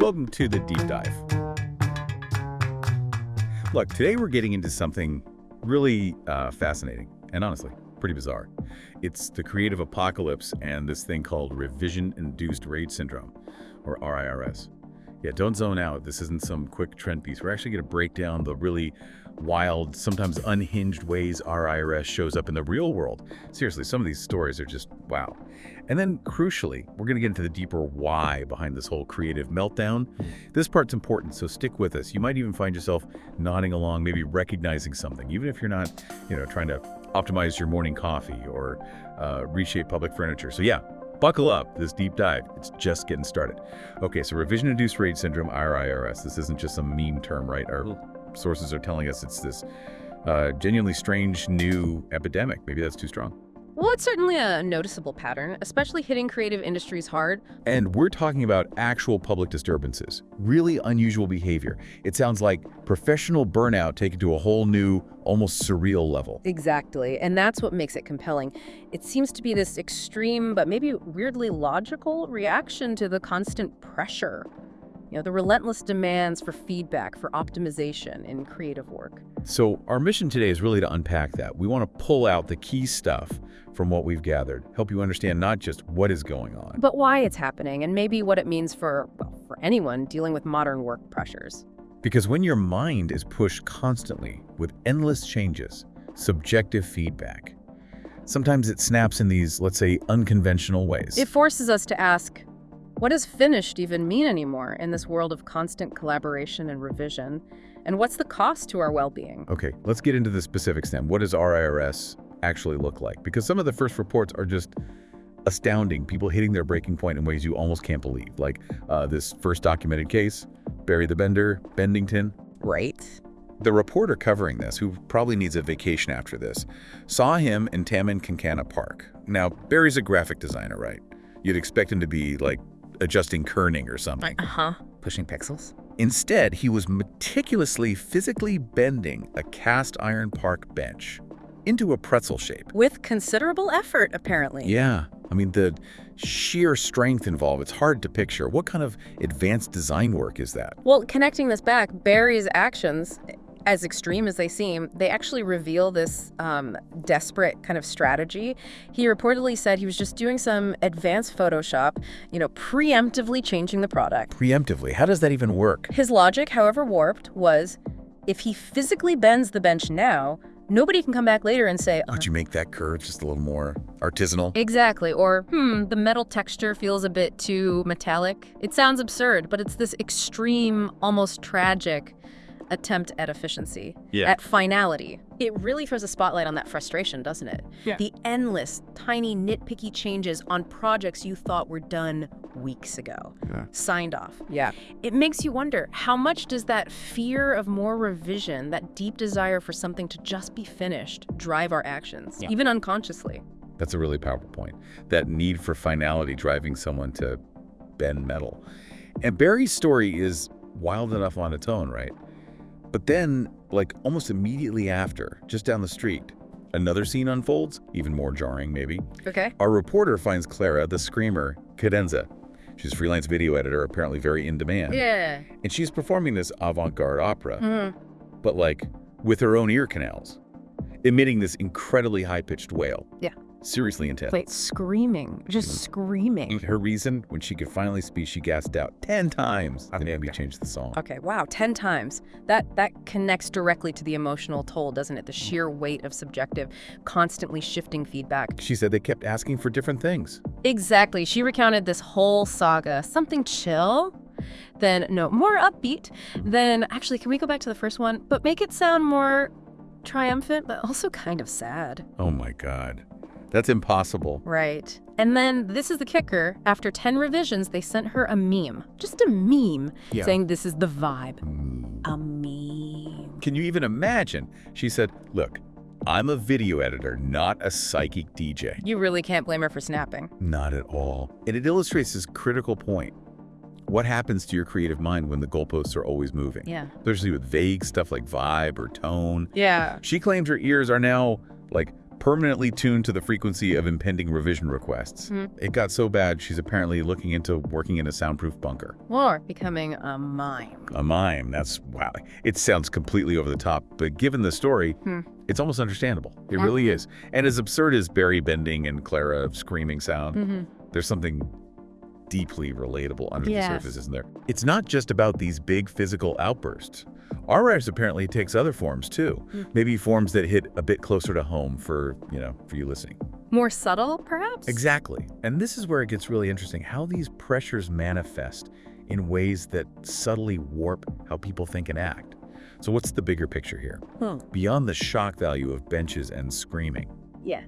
Welcome to the Deep Dive. Look, today we're getting into something really fascinating and honestly pretty bizarre. It's the creative apocalypse and this thing called Revision-Induced Rage Syndrome, or RIRS. Yeah, don't zone out. This isn't some quick trend piece. We're actually going to break down the really wild, sometimes unhinged ways RIRS shows up in the real world. Seriously, some of these stories are just wow. And then, crucially, we're going to get into the deeper why behind this whole creative meltdown. This part's important, so stick with us. You might even find yourself nodding along, maybe recognizing something, even if you're not, trying to optimize your morning coffee or reshape public furniture. So yeah, buckle up, this deep dive. It's just getting started. Okay, so Revision-Induced Rage Syndrome, RIRS. This isn't just some meme term, right? Our sources are telling us it's this genuinely strange new epidemic. Maybe that's too strong. Well, it's certainly a noticeable pattern, especially hitting creative industries hard. And we're talking about actual public disturbances, really unusual behavior. It sounds like professional burnout taken to a whole new, almost surreal level. Exactly, and that's what makes it compelling. It seems to be this extreme, but maybe weirdly logical reaction to the constant pressure. The relentless demands for feedback, for optimization in creative work. So our mission today is really to unpack that. We want to pull out the key stuff from what we've gathered, help you understand not just what is going on, but why it's happening, and maybe what it means for anyone dealing with modern work pressures. Because when your mind is pushed constantly with endless changes, subjective feedback, sometimes it snaps in these, let's say, unconventional ways. It forces us to ask, what does finished even mean anymore in this world of constant collaboration and revision? And what's the cost to our well-being? Okay, let's get into the specifics then. What does RIRS actually look like? Because some of the first reports are just astounding, people hitting their breaking point in ways you almost can't believe. Like this first documented case, Barry the Bender, Bendington. Right. The reporter covering this, who probably needs a vacation after this, saw him in Taman-Kankana Park. Now, Barry's a graphic designer, right? You'd expect him to be like adjusting kerning or something. Pushing pixels. Instead, he was meticulously physically bending a cast iron park bench into a pretzel shape. With considerable effort, apparently. Yeah. I mean, the sheer strength involved, it's hard to picture. What kind of advanced design work is that? Well, connecting this back, Barry's actions, as extreme as they seem, they actually reveal this desperate kind of strategy. He reportedly said he was just doing some advanced Photoshop, preemptively changing the product. Preemptively? How does that even work? His logic, however warped, was if he physically bends the bench now, nobody can come back later and say, Could you make that curve just a little more artisanal? Exactly. Or, the metal texture feels a bit too metallic. It sounds absurd, but it's this extreme, almost tragic attempt at efficiency, at finality. It really throws a spotlight on that frustration, doesn't it? Yeah. The endless, tiny, nitpicky changes on projects you thought were done weeks ago. Yeah. Signed off. Yeah. It makes you wonder, how much does that fear of more revision, that deep desire for something to just be finished, drive our actions, even unconsciously? That's a really powerful point. That need for finality driving someone to bend metal. And Barry's story is wild enough on its own, right? But then, like almost immediately after, just down the street, another scene unfolds, even more jarring maybe. Okay. Our reporter finds Clara, the screamer, cadenza. She's a freelance video editor, apparently very in demand. Yeah. And she's performing this avant-garde opera, but like with her own ear canals, emitting this incredibly high-pitched wail. Yeah. Seriously intense. Wait, screaming. Just screaming. Her reason, when she could finally speak, she gasped out 10 times. And then we changed the song. Okay, wow, 10 times. That connects directly to the emotional toll, doesn't it? The sheer weight of subjective, constantly shifting feedback. She said they kept asking for different things. Exactly. She recounted this whole saga. Something chill, then, no, more upbeat. Then, actually, can we go back to the first one? But make it sound more triumphant, but also kind of sad. Oh my God. That's impossible. Right. And then, this is the kicker, after 10 revisions, they sent her a meme. Just a meme, saying this is the vibe. A meme. Can you even imagine? She said, look, I'm a video editor, not a psychic DJ. You really can't blame her for snapping. Not at all. And it illustrates this critical point. What happens to your creative mind when the goalposts are always moving? Yeah. Especially with vague stuff like vibe or tone. Yeah. She claims her ears are now, like, permanently tuned to the frequency of impending revision requests. It got so bad, she's apparently looking into working in a soundproof bunker. Or becoming a mime. A mime, that's, wow. It sounds completely over the top, but given the story, it's almost understandable. It really is. And as absurd as Barry bending and Clara screaming sound, there's something deeply relatable under the surface, isn't there? It's not just about these big physical outbursts. RIRS apparently takes other forms too. Maybe forms that hit a bit closer to home for you listening. More subtle, perhaps? Exactly. And this is where it gets really interesting, how these pressures manifest in ways that subtly warp how people think and act. So what's the bigger picture here? Beyond the shock value of benches and screaming. Yeah.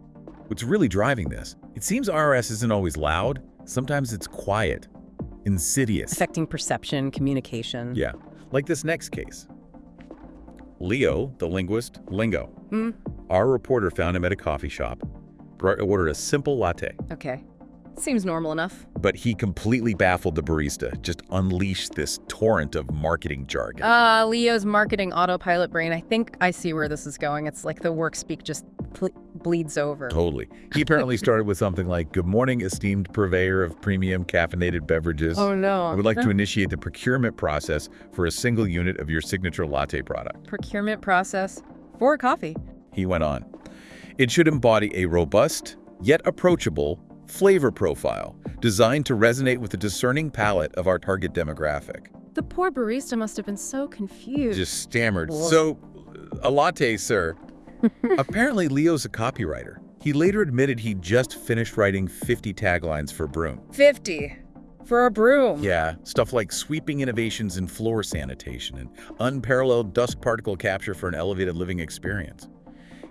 What's really driving this? It seems RIRS isn't always loud. Sometimes it's quiet, insidious. Affecting perception, communication. Yeah, like this next case. Leo, the linguist, Lingo. Our reporter found him at a coffee shop, ordered a simple latte. Okay. Seems normal enough. But he completely baffled the barista, just unleashed this torrent of marketing jargon. Leo's marketing autopilot brain. I think I see where this is going. It's like the work speak just bleeds over. Totally. He apparently started with something like, "Good morning, esteemed purveyor of premium caffeinated beverages. Oh, no. I would like to initiate the procurement process for a single unit of your signature latte product." Procurement process for coffee. He went on. "It should embody a robust, yet approachable, flavor profile designed to resonate with the discerning palate of our target demographic." The poor barista must have been so confused. Just stammered. "So, a latte, sir." Apparently, Leo's a copywriter. He later admitted he just finished writing 50 taglines for Broom. 50 for a broom. Yeah, stuff like sweeping innovations in floor sanitation and unparalleled dust particle capture for an elevated living experience.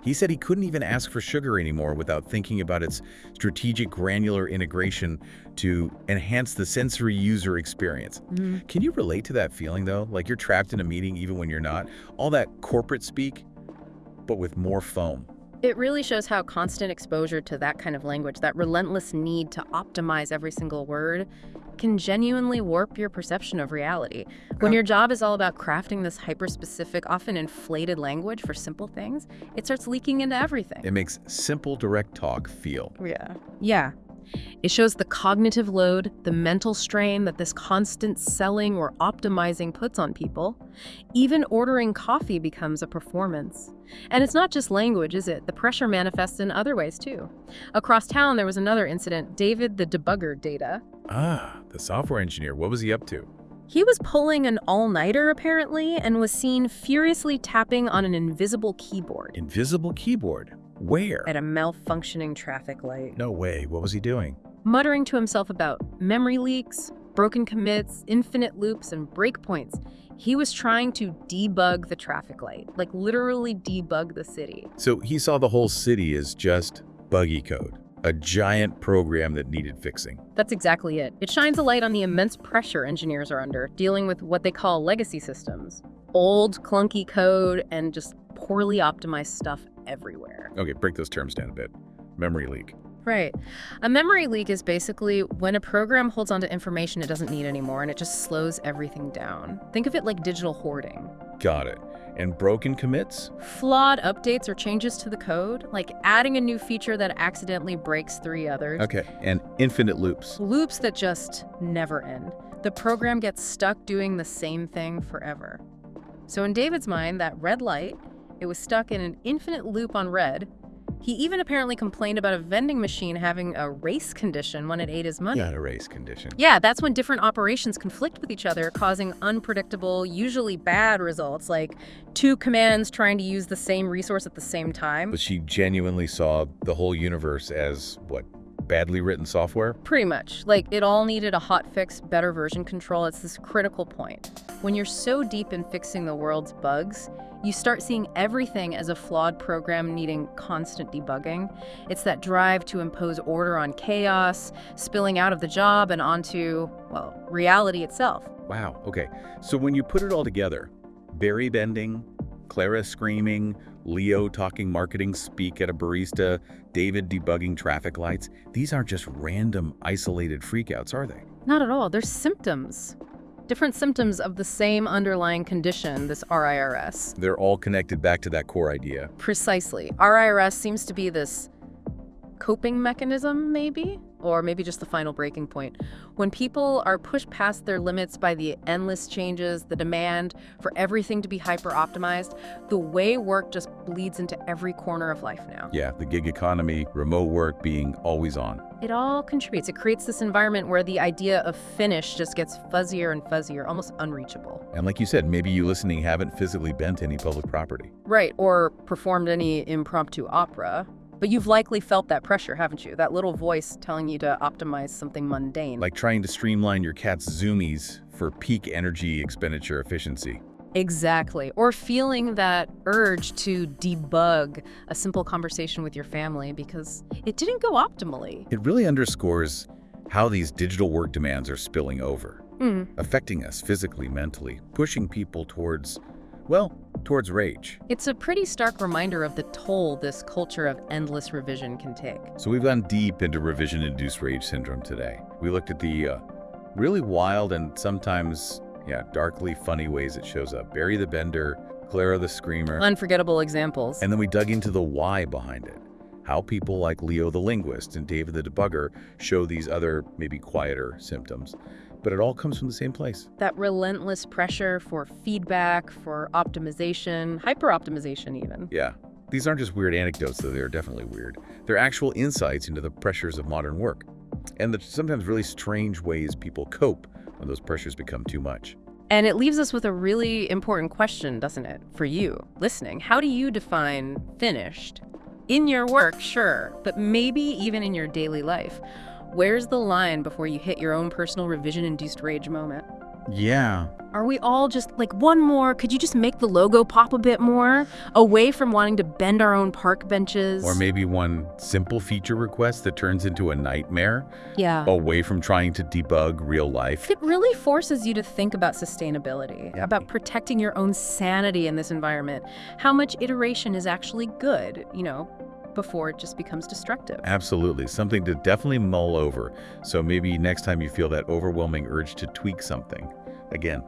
He said he couldn't even ask for sugar anymore without thinking about its strategic granular integration to enhance the sensory user experience. Can you relate to that feeling, though? Like you're trapped in a meeting even when you're not? All that corporate speak, but with more foam. It really shows how constant exposure to that kind of language, that relentless need to optimize every single word, can genuinely warp your perception of reality. When your job is all about crafting this hyper-specific, often inflated language for simple things, it starts leaking into everything. It makes simple, direct talk feel. Yeah. It shows the cognitive load, the mental strain that this constant selling or optimizing puts on people. Even ordering coffee becomes a performance. And it's not just language, is it? The pressure manifests in other ways, too. Across town, there was another incident. David, the debugger, Data. The software engineer. What was he up to? He was pulling an all-nighter, apparently, and was seen furiously tapping on an invisible keyboard. Invisible keyboard? Where? At a malfunctioning traffic light. No way. What was he doing? Muttering to himself about memory leaks, broken commits, infinite loops, and breakpoints. He was trying to debug the traffic light, like literally debug the city. So he saw the whole city as just buggy code, a giant program that needed fixing. That's exactly it. It shines a light on the immense pressure engineers are under, dealing with what they call legacy systems. Old, clunky code and just poorly optimized stuff everywhere. Okay, break those terms down a bit. Memory leak. Right. A memory leak is basically when a program holds onto information it doesn't need anymore and it just slows everything down. Think of it like digital hoarding. Got it. And broken commits? Flawed updates or changes to the code, like adding a new feature that accidentally breaks 3 others. Okay, and infinite loops. Loops that just never end. The program gets stuck doing the same thing forever. So in David's mind, that red light, it was stuck in an infinite loop on red. He even apparently complained about a vending machine having a race condition when it ate his money. Got a race condition. Yeah, that's when different operations conflict with each other, causing unpredictable, usually bad results, like 2 commands trying to use the same resource at the same time. But she genuinely saw the whole universe as, what, badly written software? Pretty much. Like, it all needed a hotfix, better version control. It's this critical point. When you're so deep in fixing the world's bugs, you start seeing everything as a flawed program needing constant debugging. It's that drive to impose order on chaos, spilling out of the job and onto, well, reality itself. Wow, okay. So when you put it all together, Barry bending, Clara screaming, Leo talking marketing speak at a barista, David debugging traffic lights, these aren't just random, isolated freakouts, are they? Not at all. They're symptoms. different symptoms of the same underlying condition, this RIRS. They're all connected back to that core idea. Precisely. RIRS seems to be this coping mechanism, maybe? Or maybe just the final breaking point. When people are pushed past their limits by the endless changes, the demand for everything to be hyper-optimized, the way work just bleeds into every corner of life now. Yeah, the gig economy, remote work being always on. It all contributes. It creates this environment where the idea of finish just gets fuzzier and fuzzier, almost unreachable. And like you said, maybe you listening haven't physically been to any public property. Right, or performed any impromptu opera. But you've likely felt that pressure, haven't you? That little voice telling you to optimize something mundane. Like trying to streamline your cat's zoomies for peak energy expenditure efficiency. Exactly. Or feeling that urge to debug a simple conversation with your family because it didn't go optimally. It really underscores how these digital work demands are spilling over, affecting us physically, mentally, pushing people towards rage. It's a pretty stark reminder of the toll this culture of endless revision can take. So we've gone deep into revision-induced rage syndrome today. We looked at the really wild and sometimes, darkly funny ways it shows up. Barry the Bender, Clara the Screamer. Unforgettable examples. And then we dug into the why behind it. How people like Leo the Linguist and David the Debugger show these other, maybe quieter symptoms. But it all comes from the same place. That relentless pressure for feedback, for optimization, hyper-optimization even. Yeah. These aren't just weird anecdotes, though they're definitely weird. They're actual insights into the pressures of modern work and the sometimes really strange ways people cope when those pressures become too much. And it leaves us with a really important question, doesn't it, for you listening? How do you define finished? In your work, sure, but maybe even in your daily life. Where's the line before you hit your own personal revision-induced rage moment? Yeah. Are we all just like, one more, could you just make the logo pop a bit more? Away from wanting to bend our own park benches? Or maybe one simple feature request that turns into a nightmare? Yeah. Away from trying to debug real life? It really forces you to think about sustainability, about protecting your own sanity in this environment. How much iteration is actually good, before it just becomes destructive. Absolutely. Something to definitely mull over. So maybe next time you feel that overwhelming urge to tweak something, again,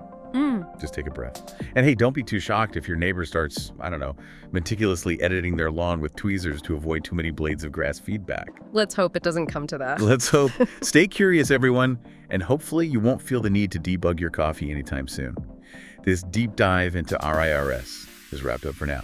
just take a breath. And hey, don't be too shocked if your neighbor starts, meticulously editing their lawn with tweezers to avoid too many blades of grass feedback. Let's hope it doesn't come to that. Let's hope. Stay curious, everyone, and hopefully you won't feel the need to debug your coffee anytime soon. This deep dive into RIRS is wrapped up for now.